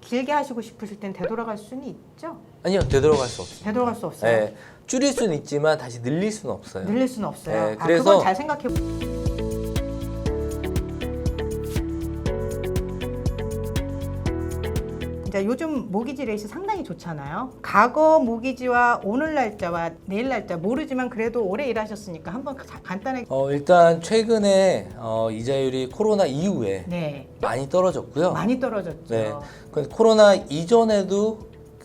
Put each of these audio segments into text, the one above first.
길게 하시고 싶으실 땐 되돌아갈 수는 있죠? 아니요, 되돌아갈 수 없어요. 되돌아갈 수 없어요. 네, 줄일 수는 있지만 다시 늘릴 수는 없어요. 늘릴 수는 없어요. 네, 아, 그래서 그건 잘 생각해. 자, 요즘 모기지 레이스 상당히 좋잖아요. 과거 모기지와 오늘 날짜와 내일 날짜 모르지만 그래도 오래 일하셨으니까 한번 간단하게. 일단 최근에 이자율이 코로나 이후에 네, 많이 떨어졌고요. 많이 떨어졌죠. 네, 근데 코로나 이전에도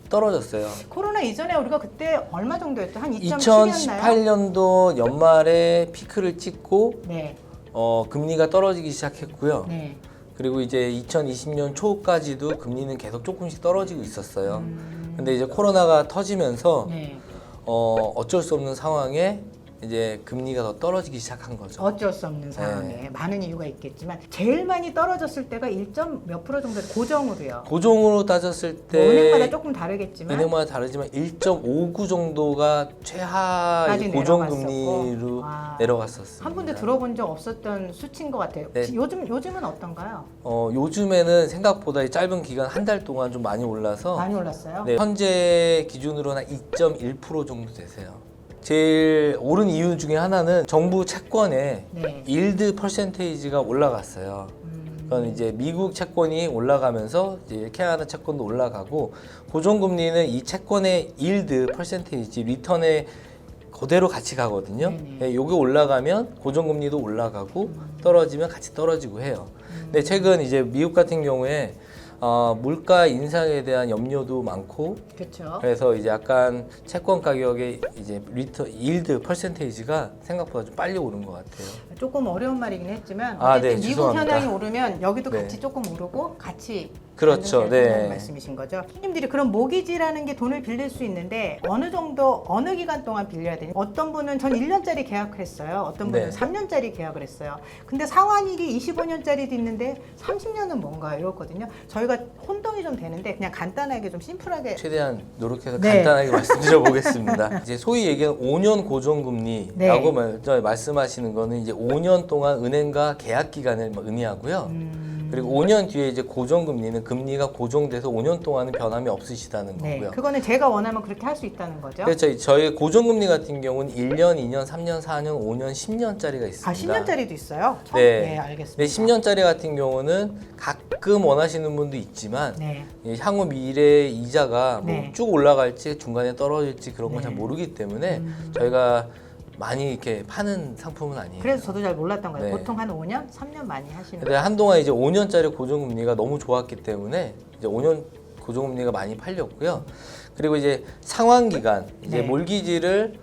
떨어졌어요. 코로나 이전에 우리가 그때 얼마 정도였죠? 한 2.7이었나요? 2018년도 연말에 피크를 찍고 네, 금리가 떨어지기 시작했고요. 네. 그리고 이제 2020년 초까지도 금리는 계속 조금씩 떨어지고 있었어요. 근데 이제 코로나가 터지면서 네. 어쩔 수 없는 상황에 이제 금리가 더 떨어지기 시작한 거죠. 어쩔 수 없는 상황에 많은 이유가 있겠지만 제일 많이 떨어졌을 때가 1점 몇 프로 정도 고정으로요. 고정으로 따졌을 때 뭐 은행마다 조금 다르겠지만 은행마다 다르지만 1.59 정도가 최하의 까지 고정금리로 와. 내려갔었습니다. 한 번도 들어본 적 없었던 수치인 것 같아요. 네. 요즘은 어떤가요? 요즘에는 생각보다 이 짧은 기간 한 달 동안 좀 많이 올라서 많이 올랐어요? 네, 현재 기준으로는 2.1% 정도 되세요. 제일 오른 이유 중에 하나는 정부 채권의 네. 일드 퍼센테이지가 올라갔어요. 그건 이제 미국 채권이 올라가면서 이제 캐나다 채권도 올라가고 고정금리는 이 채권의 일드 퍼센테이지 리턴에 그대로 같이 가거든요. 네네. 네, 요게 올라가면 고정금리도 올라가고 떨어지면 같이 떨어지고 해요. 근데 최근 이제 미국 같은 경우에 물가 인상에 대한 염려도 많고 그렇죠. 그래서 이제 약간 채권 가격의 이제 리턴 일드 퍼센테이지가 생각보다 좀 빨리 오른 것 같아요. 조금 어려운 말이긴 했지만 아, 어쨌든 네, 미국 죄송합니다. 현황이 오르면 여기도 네. 같이 조금 오르고 같이 그렇죠. 안정되는 네. 말씀이신 거죠. 손님들이 그럼 모기지라는 게 돈을 빌릴 수 있는데 어느 정도 어느 기간 동안 빌려야 되냐? 어떤 분은 전 1년짜리 계약했어요. 어떤 분은 네. 3년짜리 계약을 했어요. 근데 상환일이 25년짜리도 있는데 30년은 뭔가 이렇거든요. 저희가 혼동이 좀 되는데 그냥 간단하게 좀 심플하게 최대한 노력해서 네. 간단하게 말씀드려 보겠습니다. 이제 소위 얘기하는 5년 고정금리라고 네. 말씀하시는 거는 이제 5년 동안 은행과 계약 기간을 의미하고요. 그리고 5년 뒤에 이제 고정금리는 금리가 고정돼서 5년 동안은 변함이 없으시다는 네, 거고요. 그거는 제가 원하면 그렇게 할 수 있다는 거죠. 그래서 저희 고정금리 같은 경우는 1년, 2년, 3년, 4년, 5년, 10년짜리가 있습니다. 아, 10년짜리도 있어요? 네. 알겠습니다. 네, 10년짜리 같은 경우는 가끔 원하시는 분도 있지만 네. 향후 미래 이자가 뭐 네. 쭉 올라갈지 중간에 떨어질지 그런 건 잘 네. 모르기 때문에 저희가 많이 이렇게 파는 상품은 아니에요. 그래서 저도 잘 몰랐던 거예요. 네. 보통 한 5년, 3년 많이 하시는 근데 한동안 이제 5년짜리 고정금리가 너무 좋았기 때문에 이제 5년 고정금리가 많이 팔렸고요. 그리고 이제 상환 기간, 이제 네. 몰기지를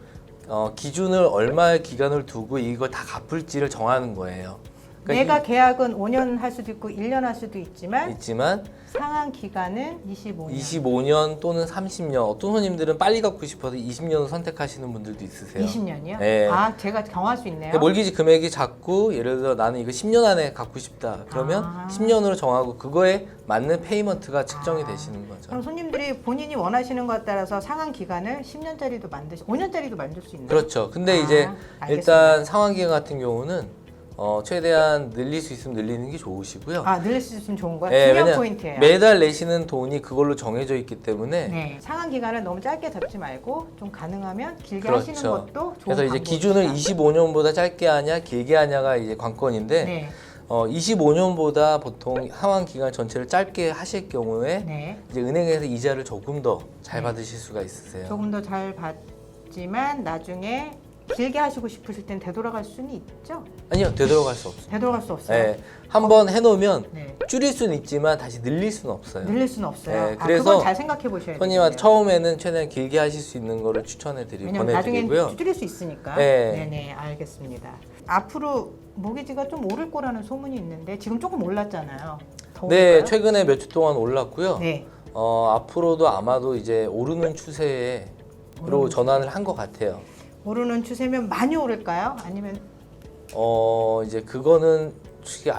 기준을 얼마의 기간을 두고 이걸 다 갚을지를 정하는 거예요. 내가 계약은 5년 할 수도 있고 1년 할 수도 있지만 있지만 상환 기간은 25년. 25년 또는 30년, 어떤 손님들은 빨리 갚고 싶어서 20년을 선택하시는 분들도 있으세요. 20년이요? 네. 아, 제가 정할 수 있네요. 근데 몰기지 금액이 작고 예를 들어 나는 이거 10년 안에 갚고 싶다. 그러면 아. 10년으로 정하고 그거에 맞는 페이먼트가 측정이 되시는 거죠. 그럼 손님들이 본인이 원하시는 것에 따라서 상환 기간을 10년짜리도 5년짜리도 만들 수 있나요? 그렇죠. 근데 아, 이제 알겠습니다. 일단 상환 기간 같은 경우는 최대한 늘릴 수 있으면 늘리는 게 좋으시고요. 아, 늘릴 수 있으면 좋은 거야? 예, 중요한 왜냐면 포인트예요. 매달 내시는 돈이 그걸로 정해져 있기 때문에 네. 상환 기간을 너무 짧게 잡지 말고 좀 가능하면 길게 그렇죠. 하시는 것도 좋은 그래서 이제 방법이다. 기준을 25년보다 짧게 하냐 길게 하냐가 이제 관건인데 네. 25년보다 보통 상환 기간 전체를 짧게 하실 경우에 네. 이제 은행에서 이자를 조금 더 잘 받으실 수가 있으세요. 조금 더 잘 받지만 나중에 길게 하시고 싶으실 땐 되돌아갈 수는 있죠? 아니요, 되돌아갈 수 없어요. 되돌아갈 수 없어요. 네, 한번 해놓으면 네. 줄일 수는 있지만 다시 늘릴 수는 없어요. 늘릴 수는 없어요. 네, 아, 그래서 그건 잘 생각해 보셔야 돼요. 손님한테 처음에는 최대한 길게 하실 수 있는 거를 왜냐면 나중엔 권해드리고요. 줄일 수 있으니까. 네. 네네, 알겠습니다. 앞으로 모기지가 좀 오를 거라는 소문이 있는데 지금 조금 올랐잖아요. 더 네, 오를까요? 최근에 몇 주 동안 올랐고요. 네. 앞으로도 아마도 이제 오르는 추세로 전환을 한 것 같아요. 오르는 추세면 많이 오를까요? 아니면 이제 그거는 솔직히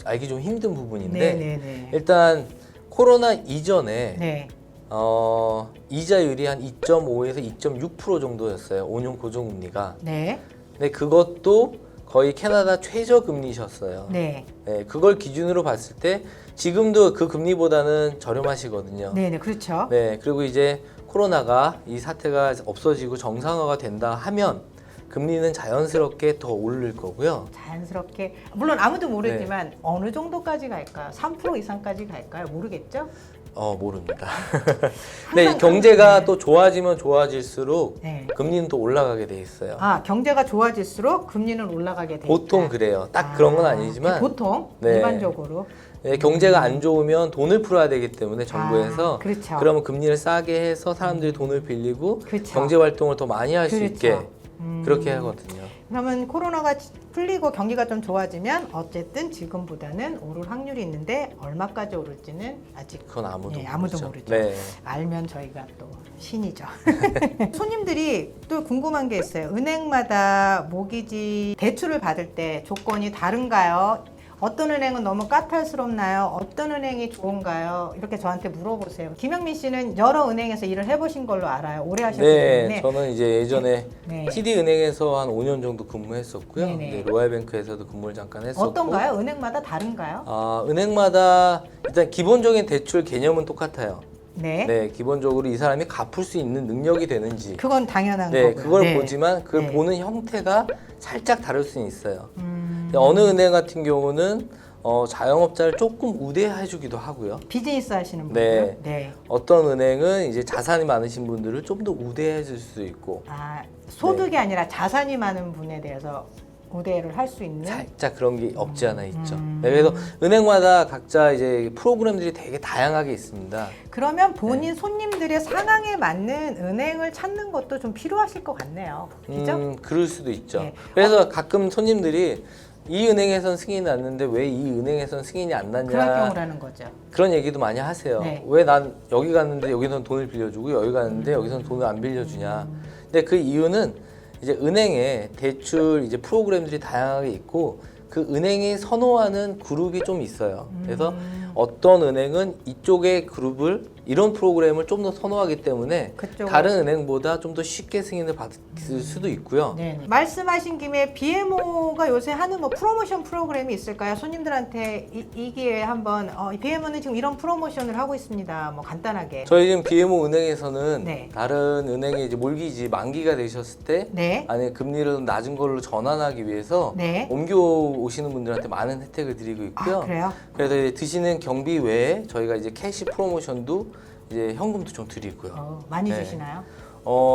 알기 좀 힘든 부분인데 네네네. 일단 코로나 이전에 네. 이자율이 한 2.5에서 2.6% 정도였어요. 5년 고정금리가. 네. 근데 그것도 거의 캐나다 최저 금리셨어요. 네. 네, 그걸 기준으로 봤을 때 지금도 그 금리보다는 저렴하시거든요. 네, 네, 그렇죠. 네, 그리고 이제 코로나가 이 사태가 없어지고 정상화가 된다 하면 금리는 자연스럽게 더 오를 거고요. 자연스럽게 물론 아무도 모르지만 어느 정도까지 갈까요? 3% 이상까지 갈까요? 모르겠죠? 모릅니다. 네, 경제가 또 좋아지면 좋아질수록 네. 금리는 또 올라가게 돼 있어요. 아, 경제가 좋아질수록 금리는 올라가게 돼 보통 있다. 그래요. 딱 그런 건 아니지만 보통 네. 일반적으로 네, 경제가 안 좋으면 돈을 풀어야 되기 때문에 정부에서 그렇죠. 그러면 금리를 싸게 해서 사람들이 돈을 빌리고 그렇죠. 경제 활동을 더 많이 할 수 그렇죠. 있게 그렇게 하거든요. 그러면 코로나가 풀리고 경기가 좀 좋아지면 어쨌든 지금보다는 오를 확률이 있는데 얼마까지 오를지는 아직 그건 아무도 네, 아무도 모르죠. 모르죠. 네. 알면 저희가 또 신이죠. 손님들이 또 궁금한 게 있어요. 은행마다 모기지 대출을 받을 때 조건이 다른가요? 어떤 은행은 너무 까탈스럽나요? 어떤 은행이 좋은가요? 이렇게 저한테 물어보세요. 김영민 씨는 여러 은행에서 일을 해보신 걸로 알아요. 오래 하셨기 네, 때문에. 저는 이제 예전에 네. TD은행에서 한 5년 정도 근무했었고요. 네네. 네, 로얄뱅크에서도 근무를 잠깐 했었고. 어떤가요? 은행마다 다른가요? 은행마다 일단 기본적인 대출 개념은 똑같아요. 네. 네, 기본적으로 이 사람이 갚을 수 있는 능력이 되는지. 그건 당연한 네, 거고요. 그걸 네. 보지만 그걸 네. 보는 형태가 살짝 다를 수는 있어요. 어느 은행 같은 경우는 자영업자를 조금 우대해주기도 하고요. 비즈니스 하시는 분들. 네. 어떤 은행은 이제 자산이 많으신 분들을 좀 더 우대해줄 수도 있고. 아, 소득이 아니라 자산이 많은 분에 대해서 우대를 할 수 있는. 살짝 그런 게 없지 않아 있죠. 네, 그래서 은행마다 각자 이제 프로그램들이 되게 다양하게 있습니다. 그러면 본인 손님들의 상황에 맞는 은행을 찾는 것도 좀 필요하실 것 같네요. 그죠? 그럴 수도 있죠. 네. 그래서 가끔 손님들이 이 은행에선 승인이 났는데 왜 이 은행에선 승인이 안 났냐. 그럴 경우라는 거죠. 그런 얘기도 많이 하세요. 네. 왜 난 여기 갔는데 여기선 돈을 빌려주고 여기 갔는데 여기선 돈을 안 빌려주냐. 근데 그 이유는 이제 은행에 대출 이제 프로그램들이 다양하게 있고 그 은행이 선호하는 그룹이 좀 있어요. 그래서 어떤 은행은 이쪽의 그룹을 이런 프로그램을 좀 더 선호하기 때문에 그쪽으로. 다른 은행보다 좀 더 쉽게 승인을 받을 수도 있고요. 네. 말씀하신 김에 BMO가 요새 하는 뭐 프로모션 프로그램이 있을까요? 손님들한테 이 기회에 한번 BMO는 지금 이런 프로모션을 하고 있습니다. 뭐 간단하게. 저희 지금 BMO 은행에서는 네. 다른 은행에 이제 몰기지 만기가 되셨을 때 네. 안에 금리를 낮은 걸로 전환하기 위해서 네. 옮겨 오시는 분들한테 많은 혜택을 드리고 있고요. 아, 그래요? 그래서 이제 드시는 경비 외에 저희가 이제 캐시 프로모션도 이제 현금도 좀 드리고요. 많이 네. 주시나요?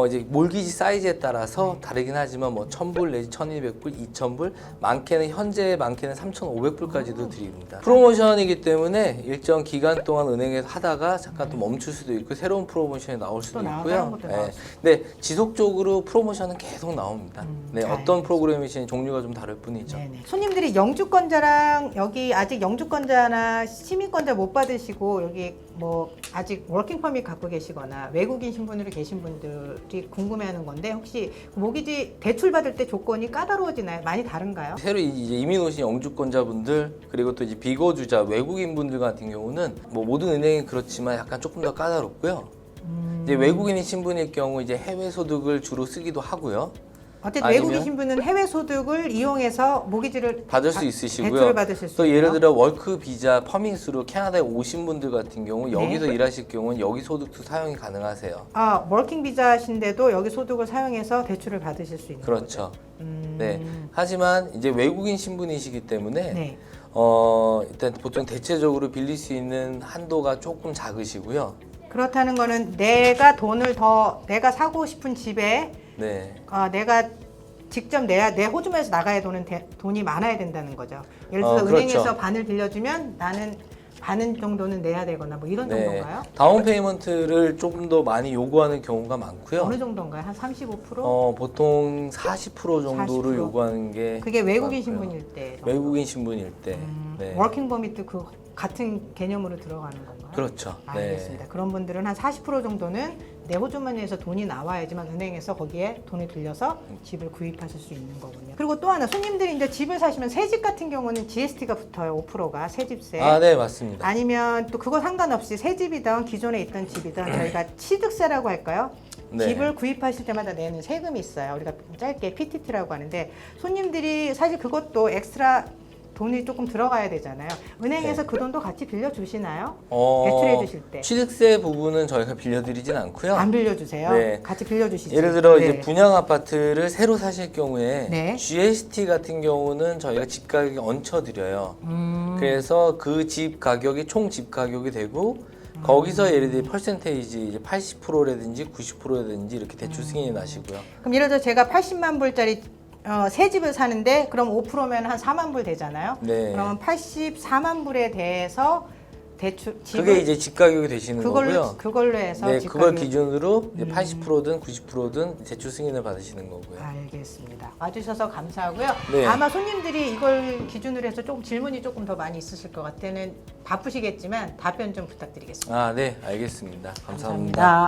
이제 몰기지 사이즈에 따라서 다르긴 하지만 뭐 1,000불 내지 1,200불, 2,000불, 많게는 현재 많게는 3,500불까지도 드립니다. 프로모션이기 때문에 일정 기간 동안 은행에서 하다가 잠깐 또 멈출 수도 있고 새로운 프로모션이 나올 수도 또 다른 있고요. 것도 나올 네, 지속적으로 프로모션은 계속 나옵니다. 네, 잘 어떤 프로그램이신 종류가 좀 다를 뿐이죠. 네네. 손님들이 영주권자랑 여기 아직 영주권자나 시민권자 못 받으시고 여기 뭐 아직 워킹 퍼밋 갖고 계시거나 외국인 신분으로 계신 분들이 궁금해하는 건데 혹시 모기지 대출 받을 때 조건이 까다로워지나요? 많이 다른가요? 새로 이제 이민 오신 영주권자분들 그리고 또 이제 비거주자 외국인분들 같은 경우는 뭐 모든 은행이 그렇지만 약간 조금 더 까다롭고요. 이제 외국인인 신분일 경우 이제 해외 소득을 주로 쓰기도 하고요. 어쨌든 아니면- 외국인 신분은 해외 소득을 이용해서 모기지를 받을 수 있으시고요. 대출을 받으실 수 또 있고요. 예를 들어 워크 비자 퍼밋으로 캐나다에 오신 분들 같은 경우 네. 여기서 일하실 경우는 여기 소득도 사용이 가능하세요. 워킹 비자신데도 여기 소득을 사용해서 대출을 받으실 수 있는 그렇죠. 거죠. 네. 하지만 이제 외국인 신분이시기 때문에 네. 일단 보통 대체적으로 빌릴 수 있는 한도가 조금 작으시고요. 그렇다는 거는 내가 돈을 더 내가 사고 싶은 집에 네. 내가 직접 내야 내 호주머니에서 나가야 돈이 많아야 된다는 거죠. 예를 들어서 그렇죠. 은행에서 반을 빌려주면 나는 반 정도는 내야 되거나 뭐 이런 정도인가요? 다운 페이먼트를 조금 더 많이 요구하는 경우가 많고요. 어느 정도인가요? 한 35%? 보통 40% 정도를 40%? 요구하는 게 그게 외국인 많고요. 신분일 때. 외국인 신분일 때. 네. 워킹 버밋도 그 같은 개념으로 들어가는 건가요? 그렇죠. 알겠습니다. 그런 분들은 한 40% 정도는 내 호주머니에서 돈이 나와야지만 은행에서 거기에 돈을 들여서 집을 구입하실 수 있는 거군요. 그리고 또 하나 손님들이 이제 집을 사시면 새집 같은 경우는 GST가 붙어요. 5%가 새집세. 네, 맞습니다. 아니면 또 그거 상관없이 새 집이든 기존에 있던 집이든 저희가 취득세라고 할까요? 네. 집을 구입하실 때마다 내는 세금이 있어요. 우리가 짧게 PTT라고 하는데 손님들이 사실 그것도 엑스트라 돈이 조금 들어가야 되잖아요. 은행에서 네. 그 돈도 같이 빌려주시나요? 대출해 주실 때. 취득세 부분은 저희가 빌려드리진 않고요. 안 빌려주세요? 네. 같이 빌려주시죠. 예를 들어 이제 네. 분양 아파트를 새로 사실 경우에 네. GST 같은 경우는 저희가 집 가격에 얹혀드려요. 그래서 그 집 가격이 총 집 가격이 되고 거기서 예를 들어 퍼센테이지 이제 80%라든지 90%라든지 이렇게 대출 승인이 나시고요. 그럼 예를 들어 제가 80만 불짜리 새 집을 사는데 그럼 5%면 한 4만 불 되잖아요. 네. 그러면 84만 불에 대해서 대출 집을 그게 이제 집 가격이 되시는 거고요. 그걸로 해서 네, 집 그걸 가격. 기준으로 이제 80%든 90%든 대출 승인을 받으시는 거고요. 알겠습니다. 와주셔서 감사하고요. 네. 아마 손님들이 이걸 기준으로 해서 조금 질문이 조금 더 많이 있으실 것 같아는 바쁘시겠지만 답변 좀 부탁드리겠습니다. 아, 네, 알겠습니다. 감사합니다. 감사합니다.